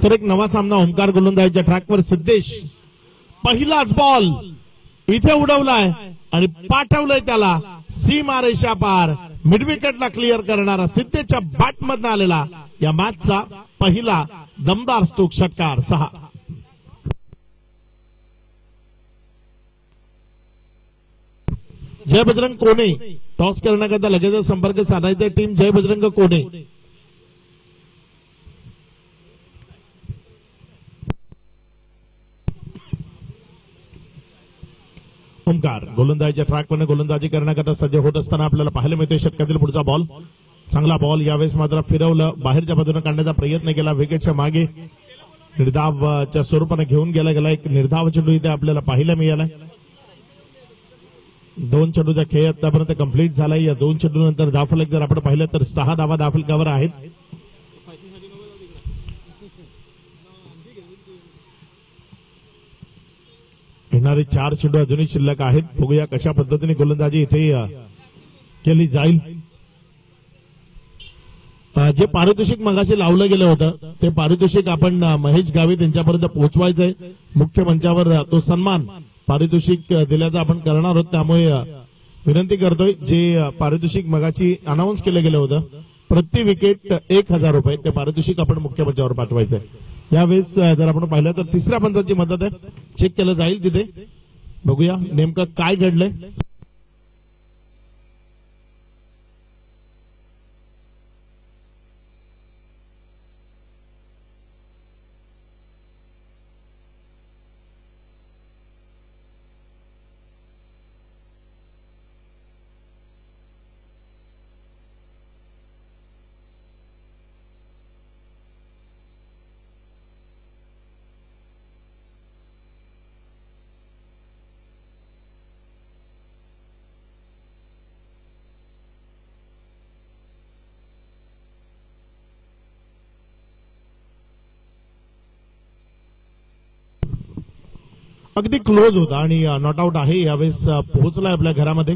तर एक नवा सामना ओमकार गोलंदाजीच्या ट्रॅकवर सिद्धेश पहिलाच बॉल इथे उडवलाय आणि पाठवलंय त्याला सीमारेषा पार मिडविकेटला क्लिअर करणारा सिद्धेशच्या बॅटमधून आलेला या मॅचचा पहिला दमदार स्ट्रोक षटकार 6. जय बजरंग कोणे टॉस करण्याकरता लगेच संपर्क साधायचा टीम जय बजरंग कोणे. ओमकार गोलंदाजीच्या ट्रॅकवर गोलंदाजी करण्याकरता सज्ज होत असताना आपल्याला पाहायला मिळते षटकातील पुढचा बॉल. चांगला बॉल यावेळेस मात्र फिरवलं बाहेरच्या बाजूने काढण्याचा प्रयत्न केला विकेटच्या मागे निर्धावच्या स्वरूपाने घेऊन गेला एक निर्धाव चेंडू इथे आपल्याला पाहायला मिळाला. 2 चेंडूचा खेळ आतापर्यंत कंप्लीट झालाय. या 2 चेंडू नंतर धावफलक जर आपण पाहिलं तर 6 धावा धावफलकावर आहेत. येणारे 4 चेंडू अजूनही शिल्लक आहेत. बघूया कशा पद्धतीने गोलंदाजी इथे केली जाईल. जे पारितोषिक मगाशी लावलं गेलं होतं ते पारितोषिक आपण महेश गावित यांच्यापर्यंत पोहोचवायचंय. मुख्य मंचावर तो सन्मान पारितोषिक दिल्याचं आपण करणार आहोत. त्यामुळे विनंती करतोय जे पारितोषिक मगाशी अनाऊन्स केलं गेलं होतं प्रति विकेट 1000 रुपये ते पारितोषिक आपण मुख्य मंचावर पाठवायचंय. यावेळेस जर आपण पाहिलं तर तिसऱ्या पंचाची मदत आहे चेक केलं जाईल तिथे. बघूया नेमकं काय घडलंय. अगदी क्लोज होता आणि नॉट आउट आहे. यावेळेस पोहोचलाय आपल्या घरामध्ये.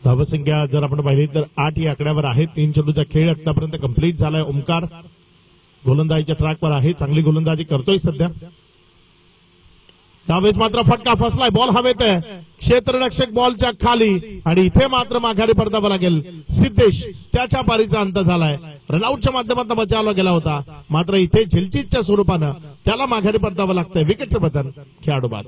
धावसंख्या जर आपण पाहिली तर 8 या आकड्यावर आहे. 3 चेंडूचा खेळ आतापर्यंत कंप्लीट झालाय. ओमकार गोलंदाजीच्या ट्रॅकवर आहे. चांगली गोलंदाजी करतोय सध्या. त्यावेळेस मात्र फटका फसलाय. बॉल हवेत आहे. क्षेत्ररक्षक बॉलच्या खाली आणि इथे मात्र माघारी परतावा लागेल. सिद्धेश त्याच्या पारीचा अंत झालाय. रनआउटच्या माध्यमातून बचावला गेला होता मात्र इथे झिलचितच्या स्वरूपानं त्याला माघारी परतावं लागतंय. विकेटचं पतन खेळाडू बाद.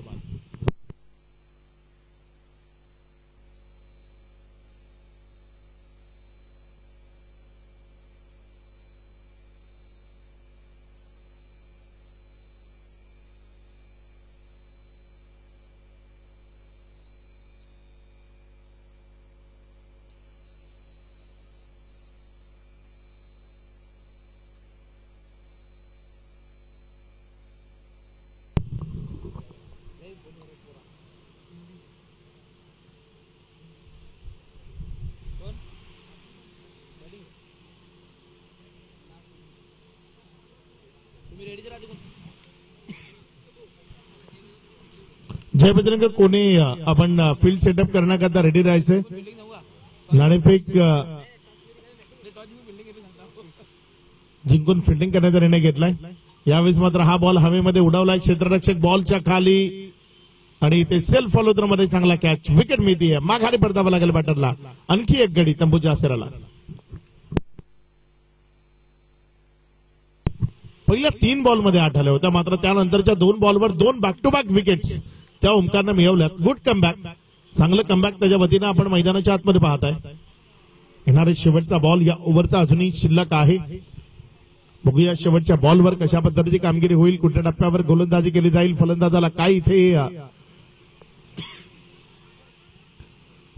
जय बजरंग कोणी आपण फील्ड सेटअप करण्याकरता रेडी राहायचंय. नाणेफेक जिंकून फिल्डिंग करण्याचा निर्णय घेतलाय. यावेळेस मात्र हा बॉल हवेमध्ये उडवलाय. क्षेत्ररक्षक बॉलच्या खाली आणि ते सेल्फ फॉलोथ्रो मध्ये चांगला कॅच. विकेट मिळतीये. माघारी परतावा लागेल बॅटरला. आणखी एक गडी तंबूच्या आसेराला. पहिल्या 3 बॉलमध्ये 8 आल्या होत्या मात्र त्यानंतरच्या 2 बॉलवर 2 बॅक टू बॅक विकेट्स त्या ओमकारनं मिळवल्यात. Good comeback. चांगलं कमबॅक त्याच्या वतीनं आपण मैदानाच्या आतमध्ये पाहत आहे. येणारे शेवटचा बॉल या ओव्हरचा अजूनही शिल्लक आहे. बघूया शेवटच्या बॉलवर कशा पद्धतीची कामगिरी होईल. कुठल्या टप्प्यावर गोलंदाजी केली जाईल. फलंदाजाला काय इथे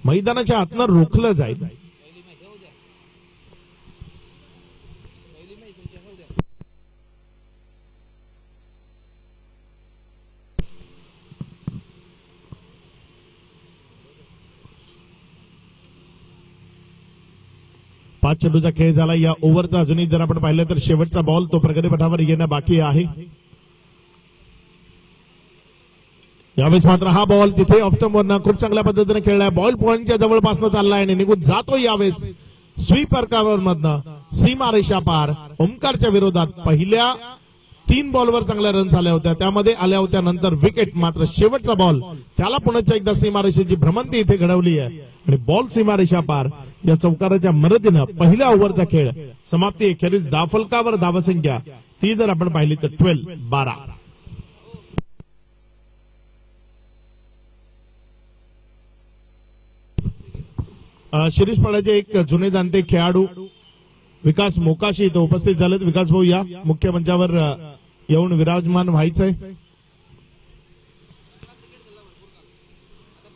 मैदानाच्या आतनं रोखलं जाईल. पाच चेंडूचा खेळ झाला. या ओव्हरचा अजूनही जर आपण पाहिलं तर शेवटचा बॉल तो प्रगतीपथावर येणं बाकी आहे. यावेळेस मात्र हा बॉल तिथे ऑफ स्टंप वरनं खूप चांगल्या पद्धतीने खेळलाय. बॉल पॉइंटच्या जवळपासून चाललाय आणि निघून जातो. यावेळेस स्वीपर कव्हर मधनं सीमा रेषा पार. ओमकारच्या विरोधात पहिल्या 3 बॉलवर चांगल्या रन झाल्या होत्या, त्यामध्ये आल्या होत्या नंतर विकेट. मात्र शेवटचा बॉल त्याला पुन्हा एकदा सीमारेषेची भ्रमंती इथे घडवली आहे आणि बॉल सीमारेषा पार. या चौकाराच्या मदतीनं पहिल्या ओव्हरचा खेळ समाप्ती. अखेरीस धावफलकावर धावसंख्या ती जर आपण पाहिली तर 12. शिरीष पाड्याचे एक जुने जाणते खेळाडू विकास मोकाशी इथं उपस्थित झालेत. विकास भाऊ या मुख्य मंचावर येऊन विराजमान व्हायचंय.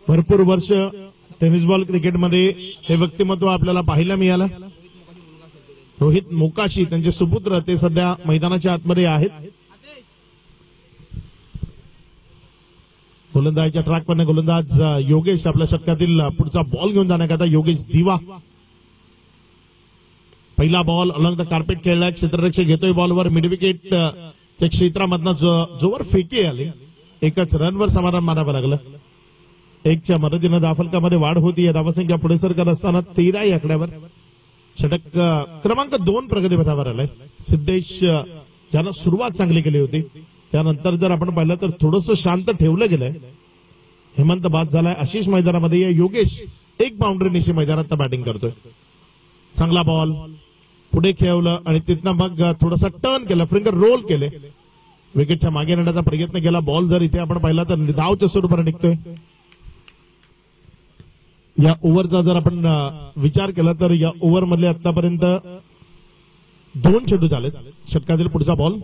भरपूर वर्ष टेनिस बॉल क्रिकेटमध्ये हे व्यक्तिमत्व आपल्याला पाहायला मिळालं. रोहित मोकाशी त्यांचे सुपुत्र ते सध्या मैदानाच्या आतमध्ये आहेत. गोलंदाजीच्या ट्रॅकवर गोलंदाज योगेश आपल्या षटकातील पुढचा बॉल घेऊन जाण्याकरता योगेश दिवा. पहिला बॉल अलंग द कार्पेट खेळलाय. क्षेत्ररक्षक घेतोय बॉलवर मिड विकेट च्या क्षेत्रामधनं जोवर फेकी आली. एकच रनवर समाधान मानावं लागलं. 1च्या मदतीनं धावफलकामध्ये वाढ होती. धावसंख्या पुढे सरकत असताना 13 या आकड्यावर षटक क्रमांक 2 प्रगतीपथावर आलाय. सिद्धेश ज्यानं सुरुवात चांगली केली होती, त्यानंतर जर आपण पाहिलं तर थोडंसं शांत ठेवलं गेलंय. हेमंत बाद झालाय. आशिष मैदानामध्ये योगेश 1 बाउंड्री निशी मैदानात बॅटिंग करतोय. चांगला बॉल पुढे खेळवलं आणि तिथनं मग थोडासा टर्न केलं, फिंगर रोल केले, विकेटच्या मागे नेण्याचा प्रयत्न केला. बॉल जर इथे आपण पाहिला तर धावच्या स्वरूपाने निघतोय. या ओव्हरचा जर आपण विचार केला तर या ओव्हर मधले आतापर्यंत 2 चेंडू झालेत. षटकातील पुढचा बॉल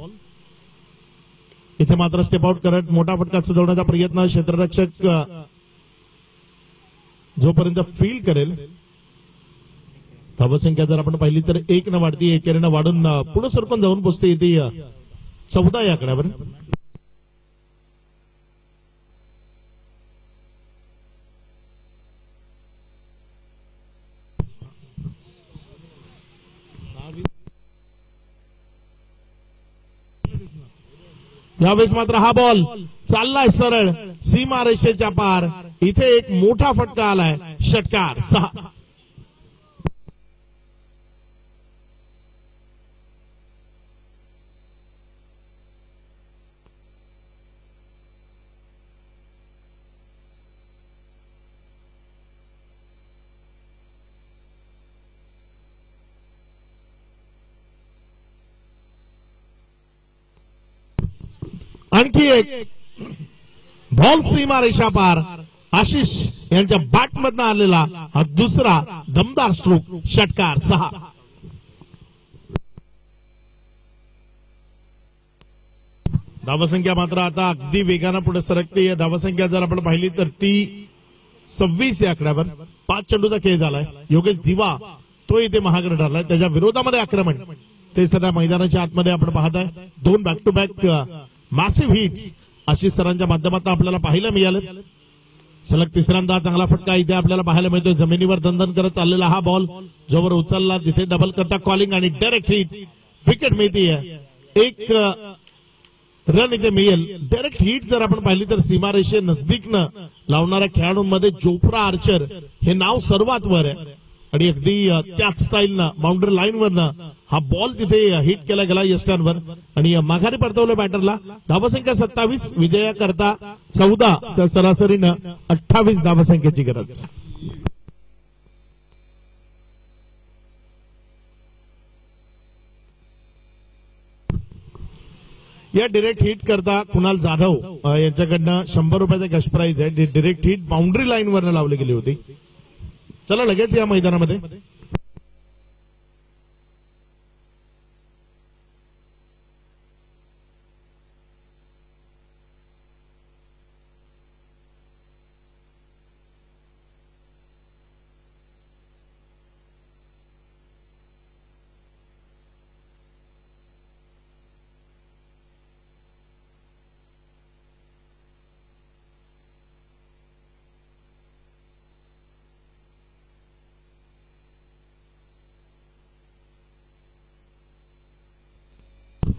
इथे मात्र स्टेप आउट करत मोठा फटका सजवण्याचा प्रयत्न. क्षेत्ररक्षक जोपर्यंत फील करेल. धावसंख्या जर आपण पाहिली तर 1 न वाढती, एकेरीनं वाढून पुढे सरकून जाऊन पोचते येते 14 या आकड्यावर. यावेळेस मात्र हा बॉल चाललाय सरळ सीमा रेषेच्या पार. इथे एक मोठा फटका आलाय. षटकार 6. आणखी एक बॉल सीमा रेषा पार. आशिष यांच्या बॅटमधनं आलेला हा दुसरा दमदार स्ट्रोक. षटकार 6. धावसंख्या मात्र आता अगदी वेगानं पुढे सरकते. धावसंख्या जर आपण पाहिली तर ती 26 या आकड्यावर. 5 चेंडूचा खेळ झालाय. योगेश दिवा तो इथे महागड ठरलाय. त्याच्या विरोधामध्ये आक्रमण ते सध्या मैदानाच्या आतमध्ये आपण पाहताय. 2 back to back massive hits Ashish सरांच्या माध्यमातून आपल्याला पाहायला मिळाले. सलग तिसऱ्यांदा चांगला फटका इथे आपल्याला पाहायला मिळतोय. जमिनीवर दणदण करत चाललेला हा बॉल जोवर उचलला तिथे डबल करता कॉलिंग आणि डायरेक्ट हिट. विकेट मिळतीये. 1 रन इथे मिळेल. डायरेक्ट हिट जर आपण पाहिली तर सीमारेषे नजदीकनं लावणाऱ्या खेळाडूंमध्ये जोफ्रा आर्चर हे नाव सर्वात वर आहे आणि अगदी त्याच स्टाईलनं बाउंड्री लाईनवरनं हा बॉल तिथे हिट केला गेला यष्टांवर आणि माघारी परतवलं बॅटरला. धावसंख्या 27. विजयाकरता 14च्या सरासरीनं 28 धावसंख्येची गरज. या डिरेक्ट हिट करता कुणाल जाधव यांच्याकडनं 100 रुपयाचा कॅश प्राइज आहे. डिरेक्ट हिट बाउंड्री लाईनवरनं लावली गेली होती. चला लगेच या मैदानामध्ये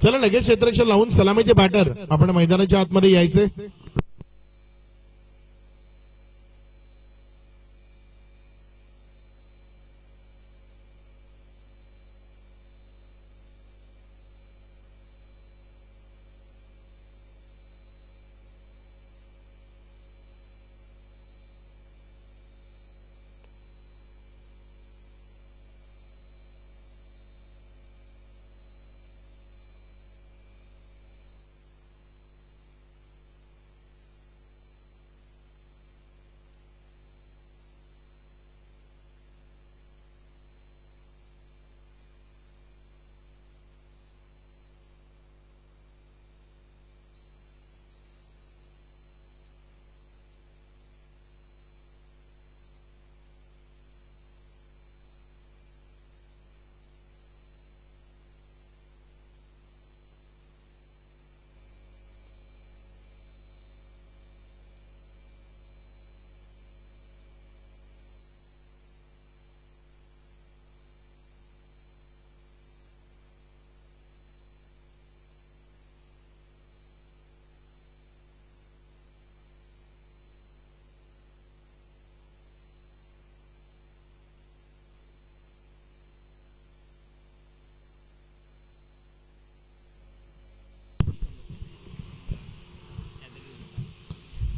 चला लगेच क्षेत्ररक्षण लावून सलामीचे बॅटर आपण मैदानाच्या आतमध्ये यायचे.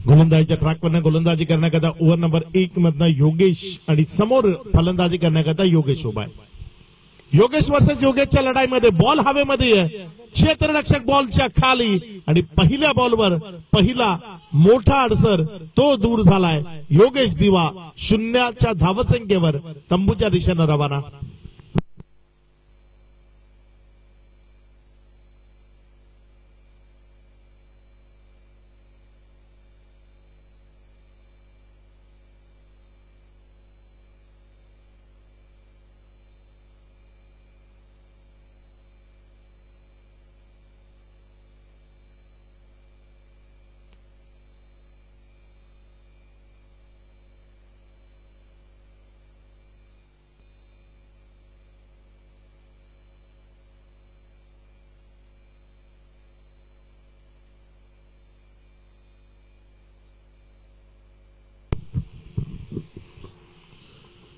गोलंदाजीच्या ट्रॅकवरनं गोलंदाजी करण्याकरता ओव्हर नंबर 1 मधनं योगेश आणि समोर फलंदाजी करण्याकरता योगेश उभा आहे. योगेश वर्सेस योगेशच्या लढाईमध्ये बॉल हवेमध्ये आहे, क्षेत्ररक्षक बॉलच्या खाली आणि पहिल्या बॉलवर पहिला मोठा अडसर तो दूर झालाय. योगेश दिवा 0च्या धावसंख्येवर तंबूच्या दिशेनं रवाना.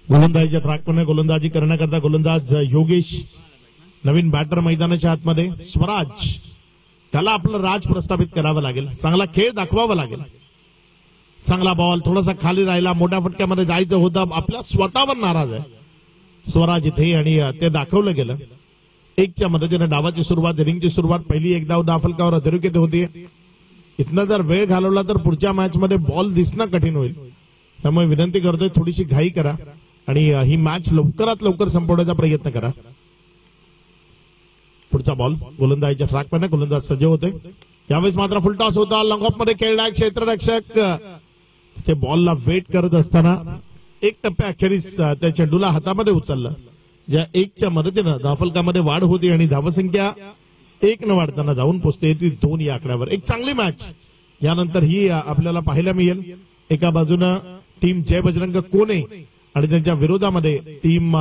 गोलंदाजीच्या ट्रॅकवरनं गोलंदाजी करण्याकरता गोलंदाज योगेश, नवीन बॅटर मैदानाच्या आतमध्ये स्वराज. त्याला आपलं राज प्रस्थापित करावं लागेल, चांगला खेळ दाखवावा लागेल. चांगला बॉल थोडासा खाली राहिला, मोठ्या फटक्यामध्ये जायचं होतं, आपल्या स्वतःवर नाराज आहे स्वराज इथे आणि ते दाखवलं गेलं. 1च्या मदतीने डावाची सुरुवात, इनिंगची सुरुवात, पहिली एक डाव डाफलकावर अधोरेखित होती. इथनं जर वेळ घालवला तर पुढच्या मॅच मध्ये बॉल दिसणं कठीण होईल. त्यामुळे विनंती करतोय थोडीशी घाई करा आणि ही मॅच लवकरात लवकर संपवण्याचा प्रयत्न करा. पुढचा बॉल गोलंदाजीच्या ट्रॅकवरनं गोलंदाज सज्ज होते. यावेळेस मात्र फुल टॉस होता, लॉंग ऑफ मध्ये खेळलाय क्षेत्ररक्षक. ते बॉलला वेट करत असताना एक टप्प्या अखेरीस त्या चेंडूला हातामध्ये उचललं, ज्या 1च्या मदतीनं धावफलकामध्ये वाढ होती आणि धावसंख्या 1 न वाढताना जाऊन पोहोचते ती 2 या आकड्यावर. एक चांगली मॅच यानंतर ही आपल्याला पाहायला मिळेल. एका बाजूनं टीम जय बजरंग कोणे आणि त्यांच्या विरोधामध्ये टीम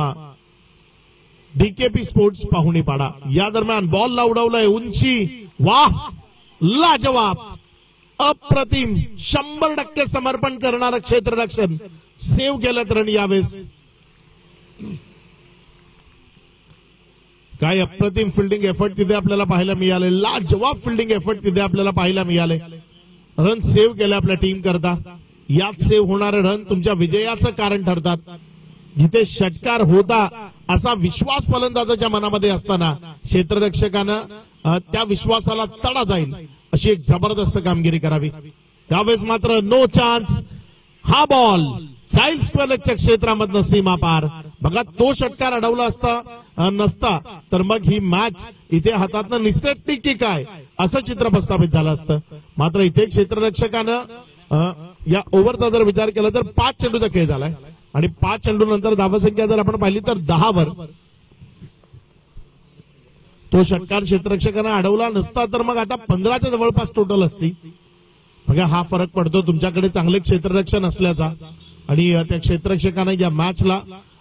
डीकेपी स्पोर्ट्स पाहुणेपाडा. या दरम्यान बॉलला उडवलंय उंची, वाह लाजवाब, अप्रतिम, 100% समर्पण करणारं क्षेत्ररक्षण. सेव्ह केलं रन यावेळेस. काय अप्रतिम फिल्डिंग एफर्ट तिथे आपल्याला पाहायला मिळाले, लाजवाब फिल्डिंग एफर्ट तिथे आपल्याला पाहायला मिळाले. रन सेव्ह केले आपल्या टीम करता. यात सेव्ह होणारे रन तुमच्या विजयाचं कारण ठरतात. जिथे षटकार होता असा विश्वास फलंदाजाच्या मनामध्ये असताना क्षेत्ररक्षकानं त्या विश्वासाला तडा जाईल अशी एक जबरदस्त कामगिरी करावी. त्यावेळेस मात्र नो चान्स. हा बॉल जाईल स्क्वेअर लेगच्या क्षेत्रामधनं सीमा पार. बघा तो षटकार अडवला असता नसता तर मग ही मॅच इथे हातातनं निसटती की काय असं चित्र प्रस्थापित झालं असतं. मात्र इथे क्षेत्ररक्षकानं या ओव्हरचा जर विचार केला तर 5 चेंडूचा खेळ झालाय आणि 5 चेंडू नंतर धावसंख्या जर आपण पाहिली तर 10 वर. तो षटकार क्षेत्ररक्षकांना अडवला नसता तर मग आता 15च्या जवळपास टोटल असती. बघा हा फरक पडतो तुमच्याकडे चांगले क्षेत्ररक्षण असल्याचा आणि त्या क्षेत्ररक्षकांना या मॅचला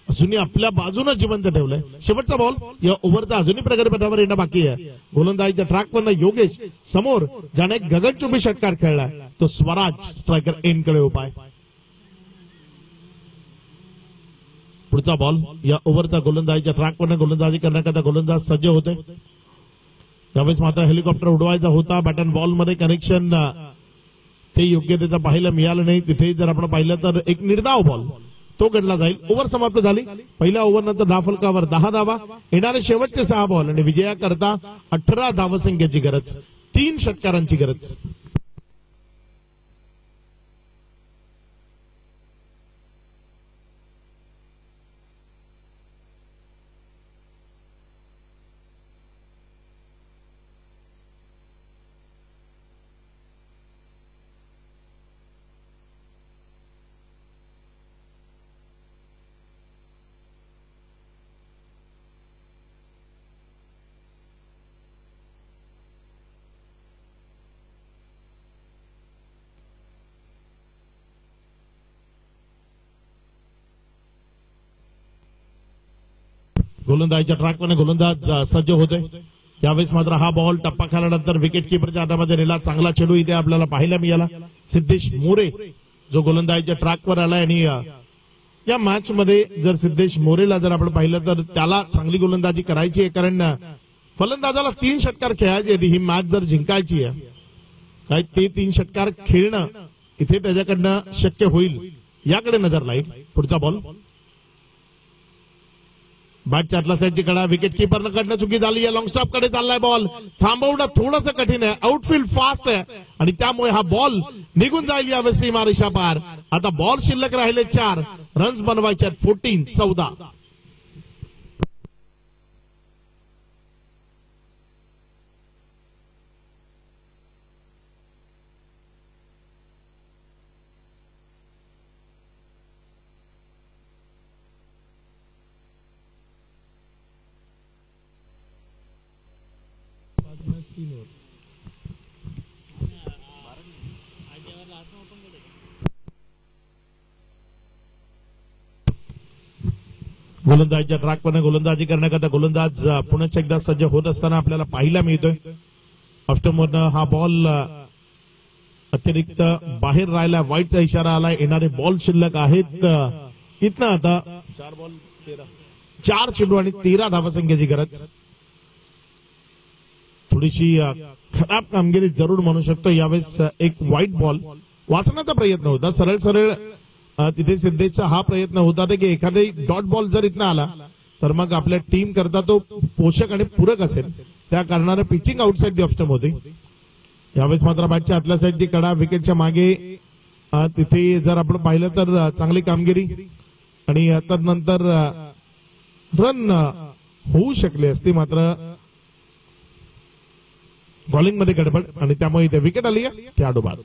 अजूनही आपल्या बाजूने जिवंत ठेवलंय. शेवटचा बॉल या ओव्हरचा अजूनही प्रगतीपथावर येणं बाकी आहे. गोलंदाजीच्या ट्रॅकवरनं योगेश, समोर ज्याने गगनचुंबी षटकार खेळलाय तो स्वराज स्ट्रायकर एंडकडे उभा आहे. पुढचा बॉल या ओव्हरचा गोलंदाजीच्या ट्रॅकवरनं गोलंदाजी करण्याकरता गोलंदाज सज्ज होते. त्यावेळेस मात्र हेलिकॉप्टर उडवायचा होता, बॅट अँड बॉल मध्ये कनेक्शन ते योग्यतेचं पाहायला मिळालं नाही. तिथे जर आपण पाहिलं तर एक निर्धाव बॉल तो गडला जाईल. ओव्हर समाप्त झाली. पहिल्या ओव्हर नंतर धावफलकावर 10 धावा, येणारे शेवटचे 6 बॉल आणि विजयाकरता 18 धावसंख्येची गरज, 3 षटकारांची गरज. गोलंदाजीच्या ट्रॅकवरनं गोलंदाज सज्ज होते. त्यावेळेस मात्र हा बॉल टप्पा खाल्यानंतर विकेट किपरच्या हातामध्ये नेला. चांगला चेंडू इथे आपल्याला पाहायला मिळाला. सिद्धेश मोरे जो गोलंदाजीच्या ट्रॅकवर आलाय आणि या मॅच मध्ये जर सिद्धेश मोरेला जर आपण पाहिलं तर त्याला चांगली गोलंदाजी करायची आहे, कारण फलंदाजाला 3 षटकार खेळायचे. ही मॅच जर जिंकायची आहे काय ते 3 षटकार खेळणं इथे त्याच्याकडनं शक्य होईल याकडे नजर लाईल. पुढचा बॉल बॅटच्या आतल्या साईडची कडा विकेट किपर कडनं चुकी झाली आहे. लॉंग स्टॉप कडे चाललाय बॉल. थांबवणं थोडंसं कठीण आहे. आउटफील्ड फास्ट आहे आणि त्यामुळे हा बॉल निघून जाईल यावेळेस सीमारेषा पार. आता बॉल शिल्लक राहिले 4 रन्स बनवायचे 14 गोलंदाजीच्या ट्रॅकवर गोलंदाजी करण्याकरता गोलंदाज पुन्हा एकदा सज्ज होत असताना आपल्याला पाहायला मिळतोय. ऑफ्टमधनं हा बॉल अतिरिक्त बाहेर राहिला. वाईटचा इशारा आलाय. येणारे बॉल शिल्लक आहेत इथनं आता 4 चेंडू आणि 13 धावसंख्येची गरज. थोडीशी खराब कामगिरी जरूर म्हणू शकतो यावेळेस. एक वाईट बॉल वाचण्याचा प्रयत्न होता. सरळ सरळ तिथे सिद्धेशचा हा प्रयत्न होता की एखादी डॉट बॉल जर इथनं आला तर मग आपल्या टीम करता तो पोषक आणि पूरक असेल. त्या कारणाने pitching outside the off stump होती. यावेळेस मात्र बॅटच्या आतल्या साईडची कडा विकेटच्या मागे तिथे जर आपण पाहिलं तर चांगली कामगिरी आणि तदनंतर रन होऊ शकले असते. मात्र बॉलिंग मध्ये गडबड आणि त्यामुळे इथे विकेट आली आहे. खेळाडू बाद.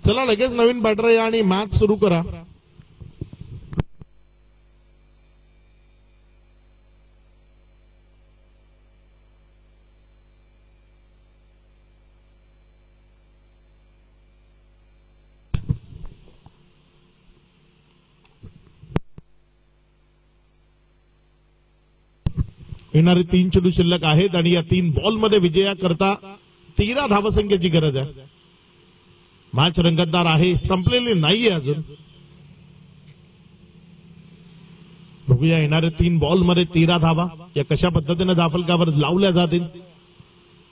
चला लगेच नवीन बॅटर या आणि मॅच सुरू करा. येणारे 3 चेंडू शिल्लक आहेत आणि या 3 बॉल मध्ये विजया करता 13 धावसंख्येची गरज आहे. मॅच रंगतदार आहे. संपलेली नाहीये अजून. बघूया येणारे 3 बॉल मध्ये 13 धावा या कशा पद्धतीने धावफलकावर लावल्या जातील.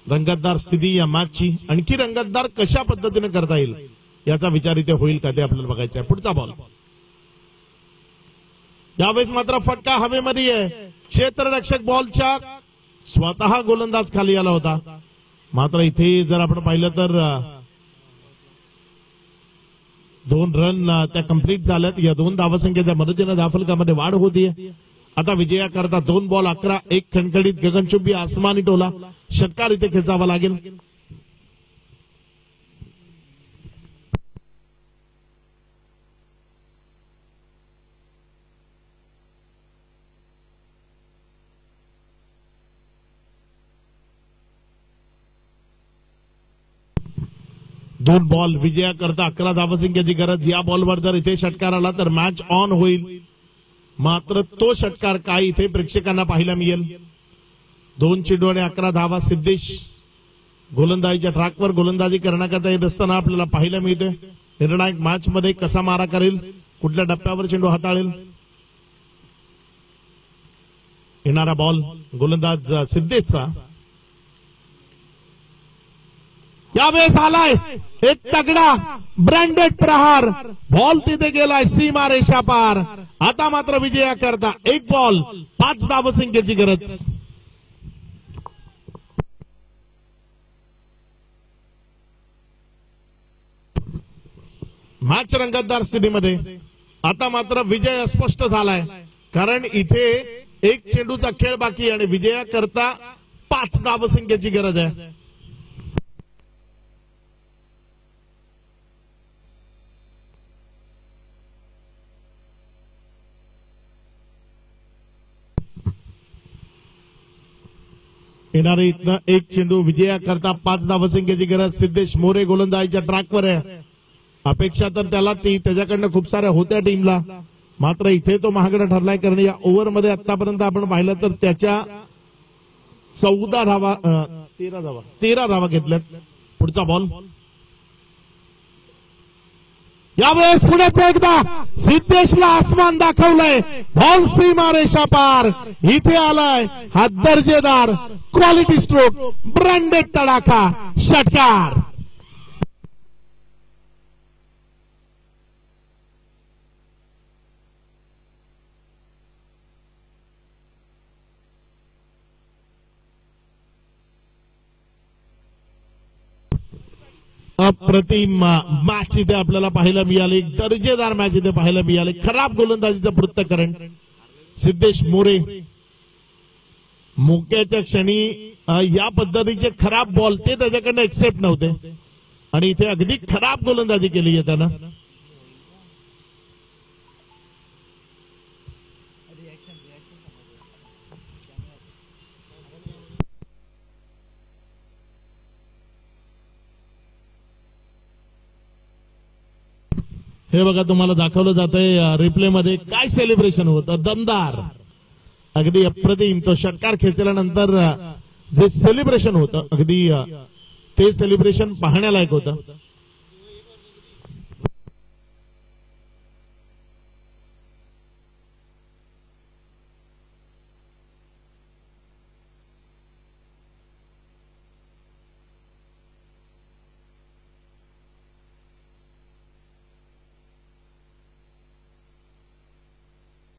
रंगतदार स्थिती या मॅचची आणखी रंगतदार कशा पद्धतीने करता येईल याचा विचार इथे होईल का ते आपल्याला बघायचं आहे. पुढचा बॉल यावेळेस मात्र फटका हवेमध्ये आहे. क्षेत्ररक्षक बॉलच्या स्वतः गोलंदाज खाली आला होता. मात्र इथे जर आपण पाहिलं तर 2 रन त्या कंप्लीट झाल्यात. या 2 धावसंख्येच्या मदतीने धावफलकामध्ये वाढ होतीये. आता विजया करता 2 बॉल 11 एक खणखणीत गगनचुंबी आसमानी टोला. षटकार इथे खेचावा लागेल. दोन बॉल विजया करता 11 धावसंख्येची गरज. या बॉलवर जर इथे षटकार आला तर मॅच ऑन होईल. मात्र तो षटकार काय इथे प्रेक्षकांना पाहायला मिळेल. 2 चेंडू आणि 11 धावा. सिद्धेश गोलंदाजीच्या ट्रॅकवर गोलंदाजी करण्याकरता येत असताना आपल्याला पाहायला मिळते. निर्णायक मॅच मध्ये कसा मारा करेल, कुठल्या टप्प्यावर चेंडू हाताळेल. येणारा बॉल गोलंदाज सिद्धेशचा. यावेळेस आलाय एक तगडा ब्रँडेड प्रहार. बॉल तिथे गेलाय सीमा रेषा पार. आता मात्र विजया करता 1 बॉल 5 धावसंख्येची गरज. मॅच रंगतदार स्थितीमध्ये. आता मात्र विजय अस्पष्ट झालाय कारण इथे 1 चेंडूचा खेळ बाकी आणि विजया करता 5 धावसंख्येची गरज आहे. येणारे इथनं एक चेंडू विजयाकरता 5 धावसंख्येची गरज. सिद्धेश मोरे गोलंदाजीच्या ट्रॅकवर आहे. अपेक्षा तर त्याला त्याच्याकडनं खूप साऱ्या होत्या टीमला, मात्र इथे तो महागडा ठरलाय. कारण या ओव्हरमध्ये आतापर्यंत आपण पाहिलं तर त्याच्या 13 धावा घेतल्यात. पुढचा बॉल यावेळेस पुण्याचं एकदा सिद्धेशला आसमान दाखवलंय. बॉल सीमा रेषा पार इथे आलाय. हा दर्जेदार क्वालिटी स्ट्रोक, ब्रँडेड तडाखा, षटकार. अप्रतिम मॅच इथे आपल्याला पाहायला मिळाली. दर्जेदार मॅच इथे पाहायला मिळाली. खराब गोलंदाजीचं पृथक्करण. सिद्धेश मोरे मोक्याच्या क्षणी या पद्धतीचे खराब बॉल ते त्याच्याकडनं एक्सेप्ट नव्हते आणि इथे अगदी खराब गोलंदाजी केली आहे त्यानं. हे बघा तुम्हाला दाखवलं जातंय रिप्ले मध्ये काय सेलिब्रेशन होतं. दमदार, अगदी अप्रतिम. तो षटकार खेचल्यानंतर जे सेलिब्रेशन होतं अगदी ते सेलिब्रेशन पाहण्यालायक होतं.